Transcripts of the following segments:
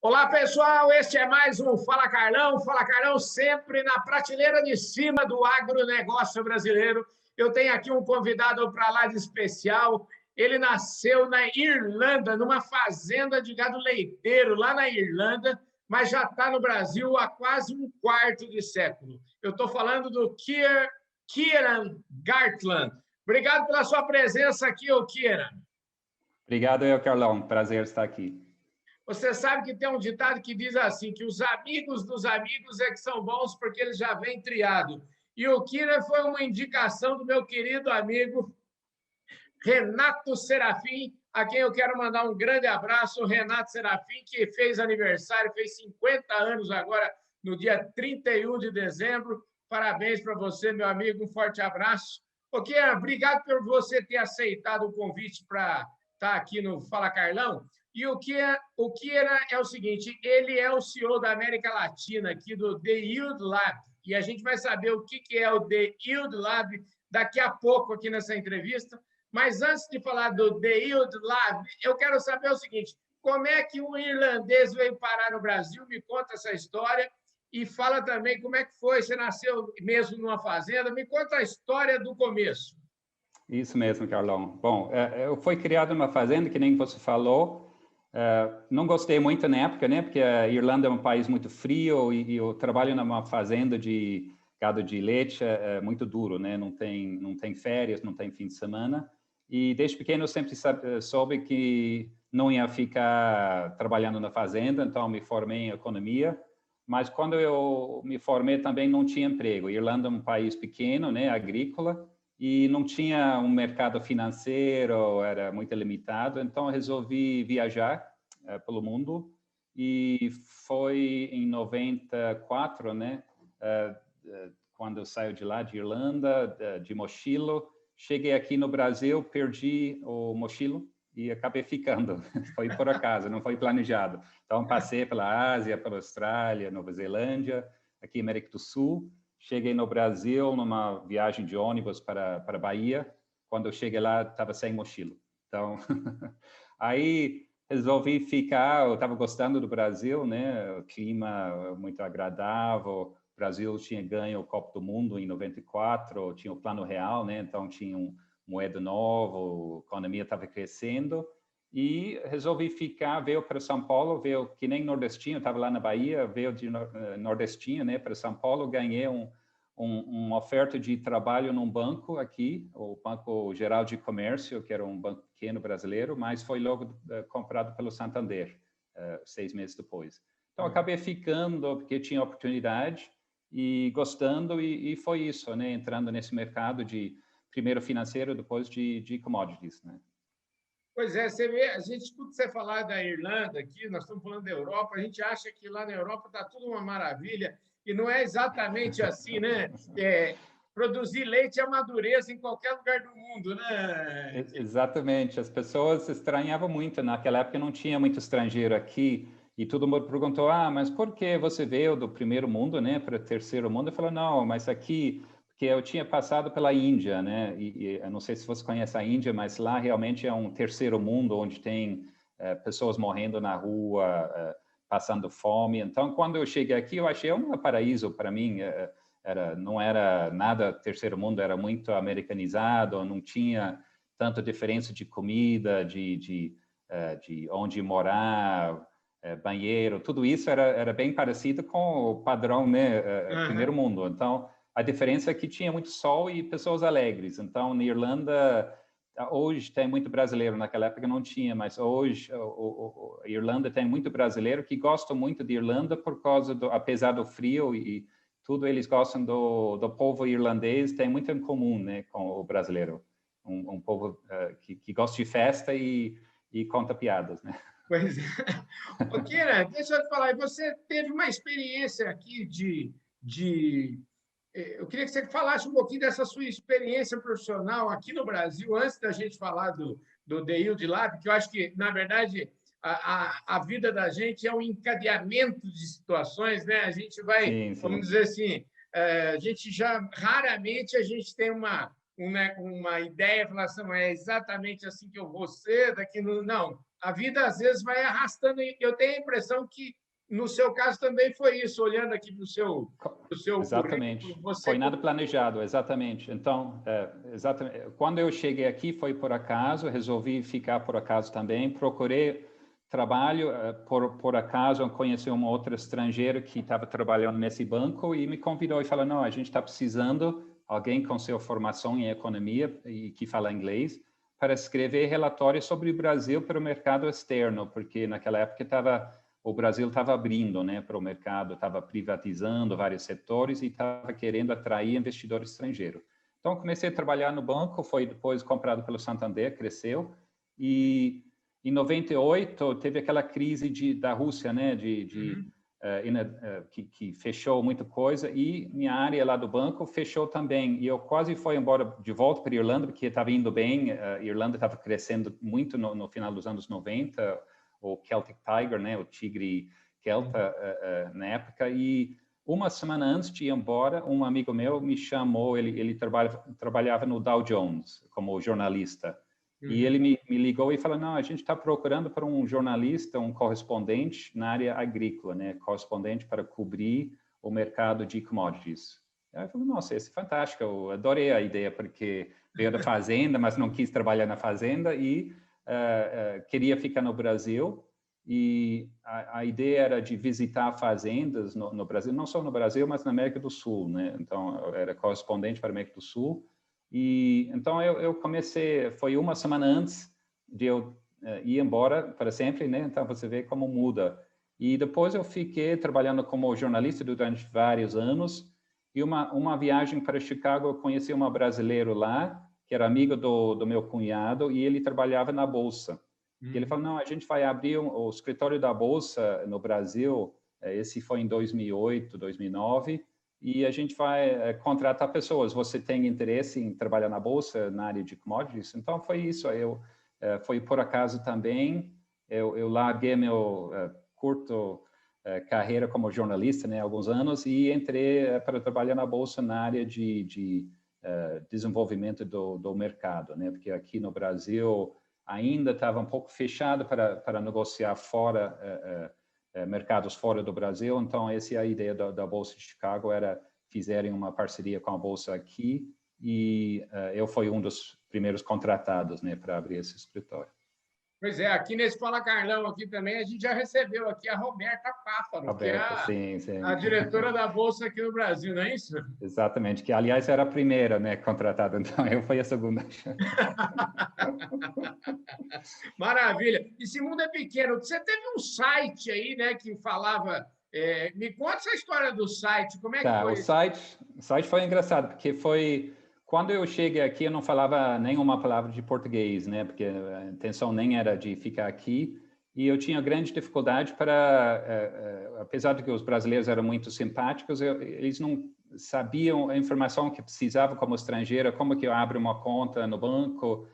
Olá, pessoal, este é mais um Fala Carlão. Fala Carlão sempre na prateleira de cima do agronegócio brasileiro. Eu tenho aqui um convidado para lá de especial. Ele nasceu na Irlanda, numa fazenda de gado leiteiro, lá na Irlanda, mas já está no Brasil há quase um quarto de século. Eu estou falando do Kieran Gartland. Obrigado pela sua presença aqui, Kieran. Obrigado, Carlão. Prazer estar aqui. Você sabe que tem um ditado que diz assim, que os amigos dos amigos é que são bons porque eles já vêm triado. E o Kieran foi uma indicação do meu querido amigo Renato Serafim, a quem eu quero mandar um grande abraço. O Renato Serafim, que fez aniversário, fez 50 anos agora, no dia 31 de dezembro. Parabéns para você, meu amigo. Um forte abraço. Kieran, obrigado por você ter aceitado o convite para estar aqui no Fala Carlão. E o Kieran é o seguinte, ele é o CEO da América Latina, aqui do The Yield Lab, e a gente vai saber o que é o The Yield Lab daqui a pouco aqui nessa entrevista. Mas antes de falar do The Yield Lab, eu quero saber o seguinte, como é que um irlandês veio parar no Brasil? Me conta essa história e fala também como é que foi, você nasceu mesmo numa fazenda, me conta a história do começo. Isso mesmo, Carlão. Bom, eu fui criado numa fazenda, que nem você falou. Não gostei muito na época, né? Porque a Irlanda é um país muito frio e eu trabalho numa fazenda de gado de leite, é muito duro, né? Não tem férias, não tem fim de semana. E desde pequeno eu sempre soube que não ia ficar trabalhando na fazenda, então me formei em economia. Mas quando eu me formei também não tinha emprego. A Irlanda é um país pequeno, né? Agrícola. E não tinha um mercado financeiro, era muito limitado, então eu resolvi viajar pelo mundo e foi em 94, né, quando eu saí de lá, de Irlanda, de mochilo, cheguei aqui no Brasil, perdi o mochilo e acabei ficando, foi por acaso, não foi planejado. Então passei pela Ásia, pela Austrália, Nova Zelândia, aqui América do Sul. Cheguei no Brasil numa viagem de ônibus para Bahia. Quando eu cheguei lá, estava sem mochila. Então, aí resolvi ficar. Eu estava gostando do Brasil, né? O clima muito agradável. O Brasil tinha ganho o Copa do Mundo em 94, tinha o Plano Real, né? Então tinha moeda nova, a economia estava crescendo. E resolvi ficar, veio para São Paulo, veio que nem nordestino, estava lá na Bahia, veio de nordestino, né, para São Paulo, ganhei uma oferta de trabalho num banco aqui, o Banco Geral de Comércio, que era um banco pequeno brasileiro, mas foi logo comprado pelo Santander, 6 meses depois. Então, acabei ficando, porque tinha oportunidade e gostando, e foi isso, né, entrando nesse mercado de primeiro financeiro, depois de commodities, né. Pois é, você vê, a gente escuta você falar da Irlanda aqui, nós estamos falando da Europa, a gente acha que lá na Europa está tudo uma maravilha, e não é exatamente assim, né? Produzir leite é uma dureza em qualquer lugar do mundo, né? Exatamente, as pessoas estranhavam muito, naquela época não tinha muito estrangeiro aqui, e todo mundo perguntou, mas por que você veio do primeiro mundo, né, para o terceiro mundo? Eu falei, não, mas aqui... Porque eu tinha passado pela Índia, né? E eu não sei se você conhece a Índia, mas lá realmente é um terceiro mundo onde tem pessoas morrendo na rua, passando fome. Então, quando eu cheguei aqui, eu achei um paraíso para mim. Não era nada terceiro mundo, era muito americanizado, não tinha tanta diferença de comida, de onde morar, banheiro, tudo isso era bem parecido com o padrão, né? Primeiro mundo. Então, a diferença é que tinha muito sol e pessoas alegres. Então, na Irlanda, hoje tem muito brasileiro. Naquela época não tinha, mas hoje a Irlanda tem muito brasileiro que gostam muito de Irlanda por causa apesar do frio e tudo, eles gostam do povo irlandês. Tem muito em comum, né, com o brasileiro. Um povo que gosta de festa e conta piadas, né? Pois é. Kieran, deixa eu te falar, você teve uma experiência aqui eu queria que você falasse um pouquinho dessa sua experiência profissional aqui no Brasil, antes da gente falar do The Yield Lab, que eu acho que, na verdade, a vida da gente é um encadeamento de situações, né? A gente vai, sim. Vamos dizer assim, a gente raramente a gente tem uma ideia, falar assim, é exatamente assim que eu vou ser, não. a vida às vezes vai arrastando. Eu tenho a impressão que no seu caso também foi isso, olhando aqui para o seu exatamente. currículo. Você... Foi nada planejado, exatamente. Então, exatamente. Quando eu cheguei aqui foi por acaso, resolvi ficar por acaso também, procurei trabalho, por acaso eu conheci uma outra estrangeira que estava trabalhando nesse banco e me convidou e falou, não, a gente está precisando alguém com sua formação em economia e que fala inglês para escrever relatórios sobre o Brasil para o mercado externo, porque naquela época o Brasil estava abrindo, né, para o mercado, estava privatizando vários setores e estava querendo atrair investidor estrangeiro. Então, comecei a trabalhar no banco, foi depois comprado pelo Santander, cresceu, e em 98 teve aquela crise da Rússia, né, que fechou muita coisa, e minha área lá do banco fechou também, e eu quase fui embora de volta para a Irlanda, porque estava indo bem, a Irlanda estava crescendo muito no final dos anos 90, o Celtic Tiger, né, o tigre celta, na época, e uma semana antes de ir embora, um amigo meu me chamou, ele trabalhava no Dow Jones como jornalista, e ele me ligou e falou, não, a gente está procurando para um jornalista, um correspondente na área agrícola, né, correspondente para cobrir o mercado de commodities. Aí eu falei, nossa, isso é fantástico, eu adorei a ideia, porque veio da fazenda, mas não quis trabalhar na fazenda e queria ficar no Brasil, e a ideia era de visitar fazendas no Brasil, não só no Brasil, mas na América do Sul, né? Então, eu era correspondente para a América do Sul, e então eu comecei, foi uma semana antes de eu ir embora para sempre, né? Então, você vê como muda. E depois eu fiquei trabalhando como jornalista durante vários anos, e uma viagem para Chicago, eu conheci um brasileiro lá, que era amigo do meu cunhado, e ele trabalhava na Bolsa. E ele falou, não, a gente vai abrir o escritório da Bolsa no Brasil, esse foi em 2008, 2009, e a gente vai contratar pessoas. Você tem interesse em trabalhar na Bolsa, na área de commodities? Então, foi isso. Foi por acaso também, eu larguei meu curto carreira como jornalista, né, alguns anos, e entrei para trabalhar na Bolsa na área de desenvolvimento do mercado, né? Porque aqui no Brasil ainda estava um pouco fechado para negociar fora, mercados fora do Brasil. Então, essa é a ideia da Bolsa de Chicago, era fizerem uma parceria com a Bolsa aqui, e eu fui um dos primeiros contratados, né, para abrir esse escritório. Pois é, aqui nesse Fala Carlão aqui também, a gente já recebeu aqui a Roberta Páfaro, Roberta, que é sim. a diretora da Bolsa aqui no Brasil, não é isso? Exatamente, que aliás era a primeira, né, contratada, então eu fui a segunda. Maravilha. Esse mundo é pequeno. Você teve um site aí, né, que falava... me conta essa história do site, como é que foi? O site foi engraçado, porque foi... Quando eu cheguei aqui, eu não falava nenhuma palavra de português, né? Porque a intenção nem era de ficar aqui. E eu tinha grande dificuldade apesar de que os brasileiros eram muito simpáticos, eles não sabiam a informação que precisava como estrangeiro, como que eu abro uma conta no banco,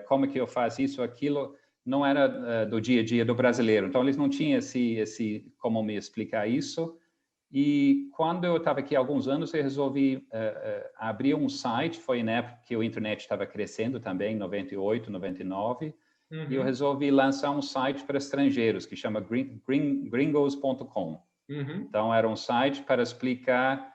como que eu faço isso, aquilo. Não era do dia a dia do brasileiro. Então, eles não tinham como me explicar isso. E quando eu estava aqui há alguns anos, eu resolvi abrir um site, foi na época que a internet estava crescendo também, 98, 99, e eu resolvi lançar um site para estrangeiros, que chama gringos.com. Então, era um site para explicar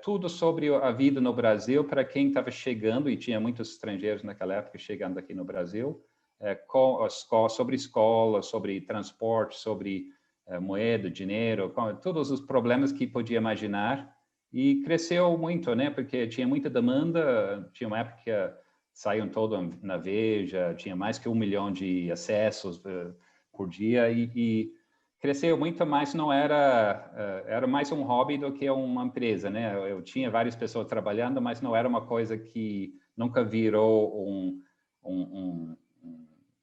tudo sobre a vida no Brasil para quem estava chegando, e tinha muitos estrangeiros naquela época chegando aqui no Brasil, sobre escola, sobre transporte, sobre moeda, dinheiro, todos os problemas que podia imaginar, e cresceu muito, né? Porque tinha muita demanda, tinha uma época que saíam todo na Veja, tinha mais que 1 milhão de acessos por dia, e cresceu muito, mas não era mais um hobby do que uma empresa, né? Eu tinha várias pessoas trabalhando, mas não era uma coisa que nunca virou um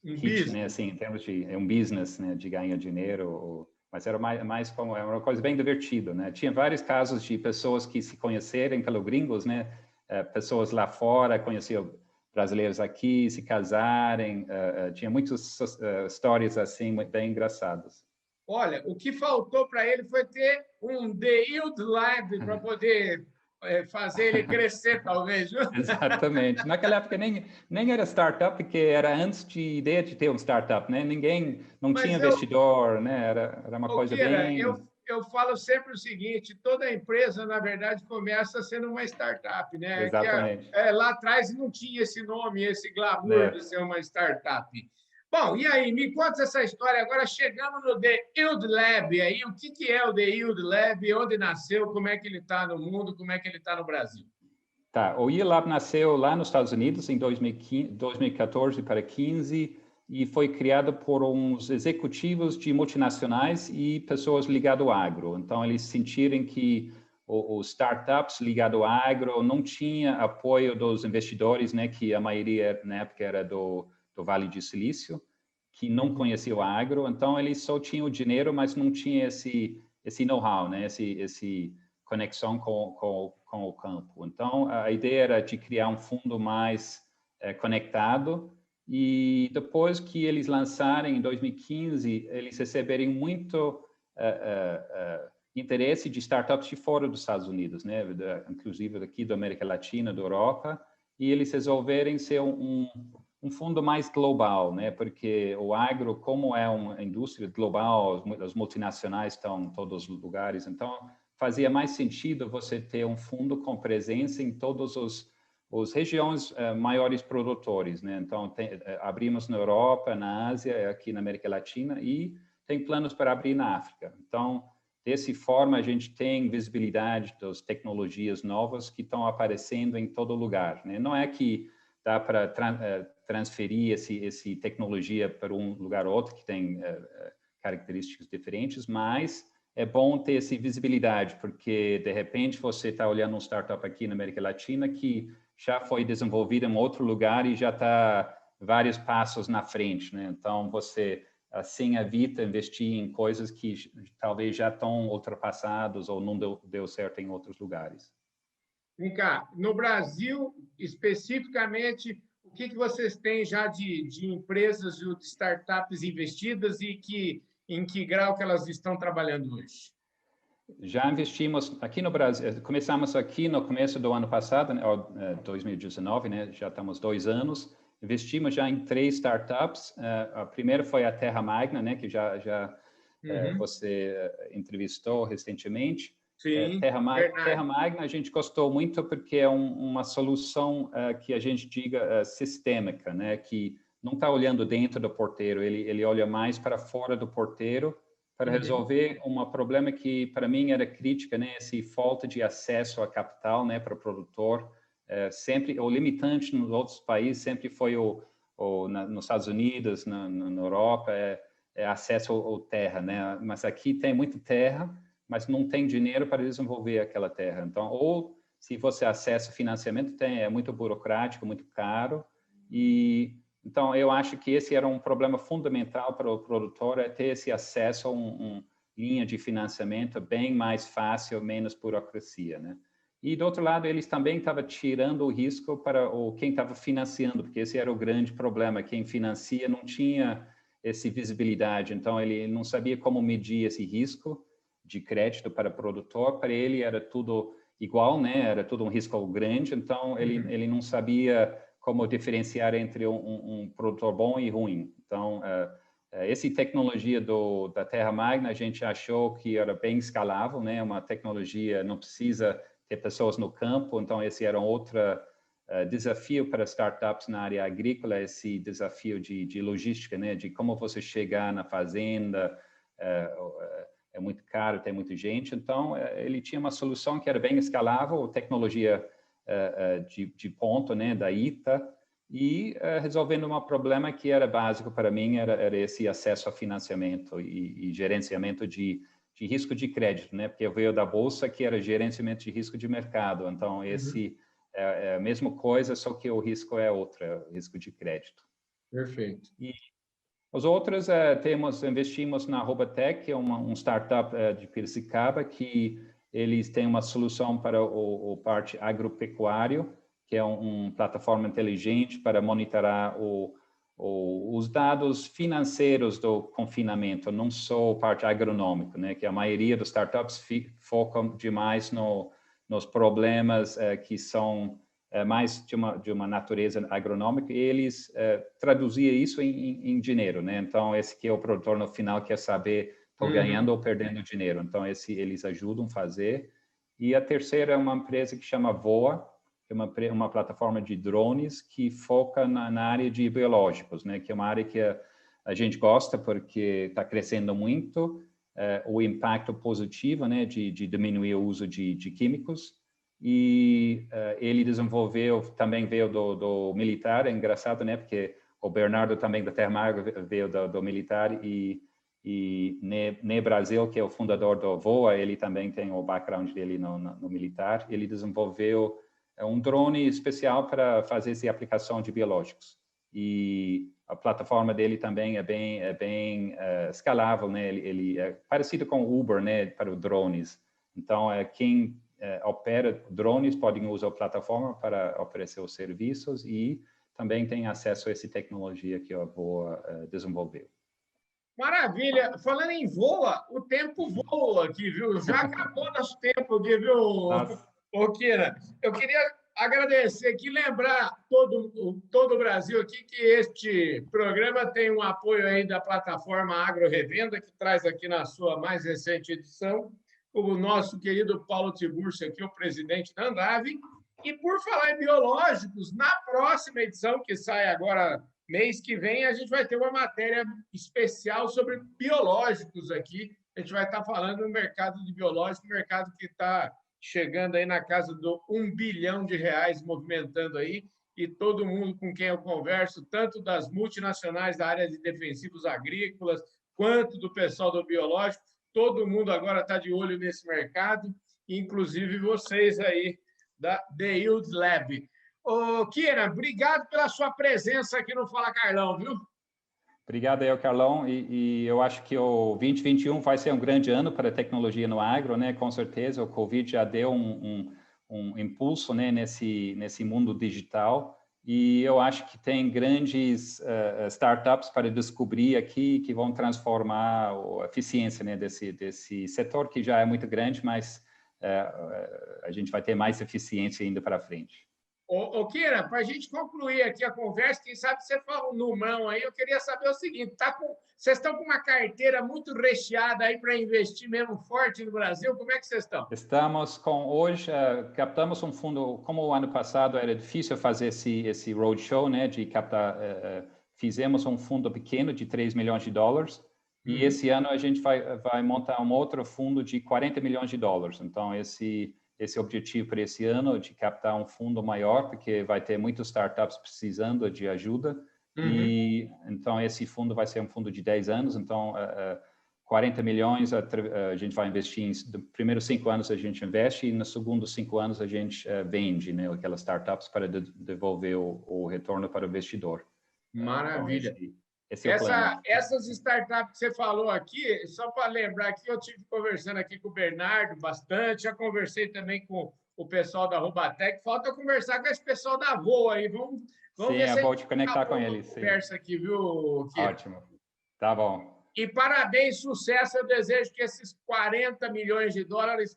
hit, né? Assim, em termos de um business, né? De ganhar dinheiro, mas era mais como uma coisa bem divertida, né? Tinha vários casos de pessoas que se conhecerem pelo Gringos, né? Pessoas lá fora conheciam brasileiros aqui, se casarem, tinha muitas histórias assim bem engraçadas. Olha, o que faltou para ele foi ter um The Yield Lab para poder fazer ele crescer, talvez. Exatamente. Naquela época nem era startup, porque era antes de ideia de ter um startup, né? Ninguém, não tinha investidor, né? Era uma coisa Kira, bem... eu falo sempre o seguinte, toda empresa, na verdade, começa sendo uma startup, né? Exatamente. Lá atrás não tinha esse nome, esse glamour de É. ser uma startup. Bom, e aí, me conta essa história. Agora chegamos no The Yield Lab. Aí, o que é o The Yield Lab? Onde nasceu? Como é que ele está no mundo? Como é que ele está no Brasil? Tá, o Yield Lab nasceu lá nos Estados Unidos em 2014 para 15 e foi criado por uns executivos de multinacionais e pessoas ligadas ao agro. Então, eles sentiram que os startups ligados ao agro não tinha apoio dos investidores, né, que a maioria na época era do Vale do Silício, que não conhecia o agro. Então, eles só tinham o dinheiro, mas não tinha esse know-how, né, esse conexão com o campo. Então, a ideia era de criar um fundo mais conectado e depois que eles lançarem em 2015, eles receberem muito interesse de startups de fora dos Estados Unidos, né? Inclusive daqui da América Latina, da Europa, e eles resolverem ser um fundo mais global, né? Porque o agro, como é uma indústria global, as multinacionais estão em todos os lugares, então fazia mais sentido você ter um fundo com presença em todos os regiões maiores produtores, né? Então, abrimos na Europa, na Ásia, aqui na América Latina e tem planos para abrir na África. Então, dessa forma, a gente tem visibilidade das tecnologias novas que estão aparecendo em todo lugar, né? Não é que dá para transferir essa tecnologia para um lugar ou outro que tem características diferentes, mas é bom ter essa visibilidade, porque, de repente, você está olhando um startup aqui na América Latina que já foi desenvolvido em outro lugar e já está vários passos na frente, né? Então, você, assim, evita investir em coisas que talvez já estão ultrapassadas ou não deu certo em outros lugares. Vem cá, no Brasil, especificamente, o que vocês têm já de empresas ou de startups investidas e em que grau que elas estão trabalhando hoje? Já investimos aqui no Brasil, começamos aqui no começo do ano passado, né, 2019, né, já estamos 2 anos, investimos já em 3 startups. A primeira foi a Terra Magna, né, que já você entrevistou recentemente. Sim, Terra verdade. Magna a gente gostou muito porque é uma solução que a gente diga sistêmica, né, que não está olhando dentro do porteiro, ele olha mais para fora do porteiro para resolver um problema que para mim era crítica, né, essa falta de acesso a capital, né, para o produtor. Sempre o limitante nos outros países sempre foi nos Estados Unidos, na Europa, acesso ao terra, né? Mas aqui tem muita terra, mas não tem dinheiro para desenvolver aquela terra. Então, ou se você acessa financiamento, é muito burocrático, muito caro. E então eu acho que esse era um problema fundamental para o produtor, é ter esse acesso a uma linha de financiamento bem mais fácil, menos burocracia, né? E do outro lado, eles também estavam tirando o risco para quem estava financiando, porque esse era o grande problema. Quem financia não tinha essa visibilidade, então ele não sabia como medir esse risco de crédito para o produtor. Para ele era tudo igual, né? Era tudo um risco grande, então ele não sabia como diferenciar entre um produtor bom e ruim. Então, essa tecnologia da Terra Magna, a gente achou que era bem escalável, né? Uma tecnologia, não precisa ter pessoas no campo, então esse era outro desafio para startups na área agrícola, esse desafio de logística, né? De como você chegar na fazenda, é muito caro, tem muita gente, então ele tinha uma solução que era bem escalável, tecnologia de ponto, né, da ITA, e resolvendo um problema que era básico para mim, era esse acesso a financiamento e gerenciamento de risco de crédito, né? Porque eu veio da bolsa que era gerenciamento de risco de mercado, então esse é a mesma coisa, só que o risco é outro, é o risco de crédito. Perfeito. E os outros investimos na Robatec, que é um startup de Piracicaba, que eles têm uma solução para o parte agropecuário, que é uma plataforma inteligente para monitorar os dados financeiros do confinamento, não só a parte agronômica, né? Que a maioria dos startups focam demais no nos problemas que são mais de uma natureza agronômica, e eles traduziam isso em dinheiro, né? Então, esse que é o produtor no final quer saber, estou ganhando ou perdendo dinheiro. Então, eles ajudam a fazer. E a terceira é uma empresa que chama VOA, que é uma plataforma de drones que foca na área de biológicos, né? Que é uma área que a gente gosta porque está crescendo muito, o impacto positivo, né? De diminuir o uso de químicos. E ele desenvolveu, também veio do militar, é engraçado, né? Porque o Bernardo também da Termag veio do militar e ne Brasil, que é o fundador do VOA, ele também tem o background dele no militar. Ele desenvolveu um drone especial para fazer essa aplicação de biológicos. E a plataforma dele também é bem escalável, né? Ele é parecido com o Uber, né? Para os drones. Então, quem opera drones podem usar a plataforma para oferecer os serviços e também tem acesso a essa tecnologia que a VOA desenvolveu. Maravilha! Falando em voa, o tempo voa aqui, viu? Já acabou nosso tempo aqui, viu, ô Kira? Eu queria agradecer aqui, lembrar todo o Brasil aqui que este programa tem um apoio aí da plataforma Agro Revenda, que traz aqui na sua mais recente edição o nosso querido Paulo Tiburcio aqui, o presidente da Andave. E por falar em biológicos, na próxima edição, que sai agora mês que vem, a gente vai ter uma matéria especial sobre biológicos aqui. A gente vai estar falando do mercado de biológicos, mercado que está chegando aí na casa do R$1 bilhão movimentando aí, e todo mundo com quem eu converso, tanto das multinacionais da área de defensivos agrícolas, quanto do pessoal do biológico, todo mundo agora está de olho nesse mercado, inclusive vocês aí da The Yield Lab. Ô, Kira, obrigado pela sua presença aqui no Fala Carlão, viu? Obrigado aí, Carlão. E eu acho que o 2021 vai ser um grande ano para a tecnologia no agro, né? Com certeza, o Covid já deu um impulso, né, nesse mundo digital. E eu acho que tem grandes startups para descobrir aqui que vão transformar a eficiência, né, desse setor que já é muito grande, mas a gente vai ter mais eficiência ainda para frente. Ô, Kira, para a gente concluir aqui a conversa, quem sabe você fala um numerão aí, eu queria saber o seguinte, vocês estão com uma carteira muito recheada aí para investir mesmo forte no Brasil, como é que vocês estão? Estamos hoje, captamos um fundo, como o ano passado era difícil fazer esse roadshow, né, de captar, fizemos um fundo pequeno de $3 milhões, e esse ano a gente vai montar um outro fundo de $40 milhões. Então, esse objetivo para esse ano de captar um fundo maior, porque vai ter muitas startups precisando de ajuda. E então esse fundo vai ser um fundo de 10 anos. Então, 40 milhões a gente vai investir nos primeiros 5 anos a gente investe e nos segundos 5 anos a gente vende, né, aquelas startups para devolver o retorno para o investidor. Maravilha. Então, esse é o plano. Essas startups que você falou aqui, só para lembrar que eu tive conversando aqui com o Bernardo bastante, já conversei também com o pessoal da Rubatec, falta conversar com esse pessoal da VOA aí, vamos sim, ver se eu vou te conectar com eles. Conversa aqui, viu, Kira? Ótimo, tá bom. E parabéns, sucesso, eu desejo que esses $40 milhões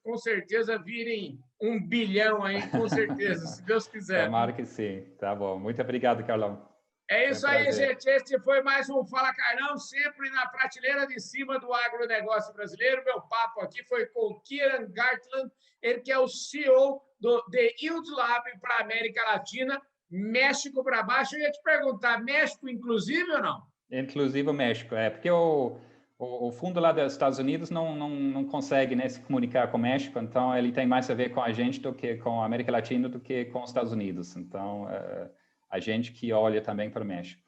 com certeza virem $1 bilhão aí, com certeza, se Deus quiser. Tomara que sim, tá bom. Muito obrigado, Carlão. É isso aí, gente. Este foi mais um Fala Carlão, sempre na prateleira de cima do agronegócio brasileiro. Meu papo aqui foi com o Kieran Gartland, ele que é o CEO do The Yield Lab para a América Latina, México para baixo. Eu ia te perguntar, México inclusive ou não? Inclusive o México, porque o fundo lá dos Estados Unidos não consegue, né, se comunicar com o México, então ele tem mais a ver com a gente do que com a América Latina do que com os Estados Unidos. Então, a gente que olha também para o México.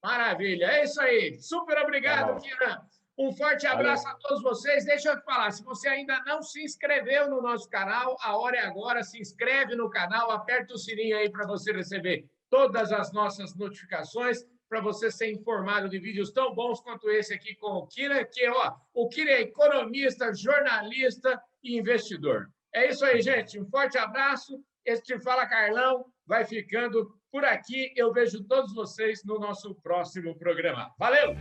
Maravilha, é isso aí. Super obrigado, Kira. Um forte abraço a todos vocês. Deixa eu te falar, se você ainda não se inscreveu no nosso canal, a hora é agora, se inscreve no canal, aperta o sininho aí para você receber todas as nossas notificações, para você ser informado de vídeos tão bons quanto esse aqui com o Kira, que o Kira é economista, jornalista e investidor. É isso aí, gente. Um forte abraço. Este Fala Carlão vai ficando por aqui. Eu vejo todos vocês no nosso próximo programa. Valeu!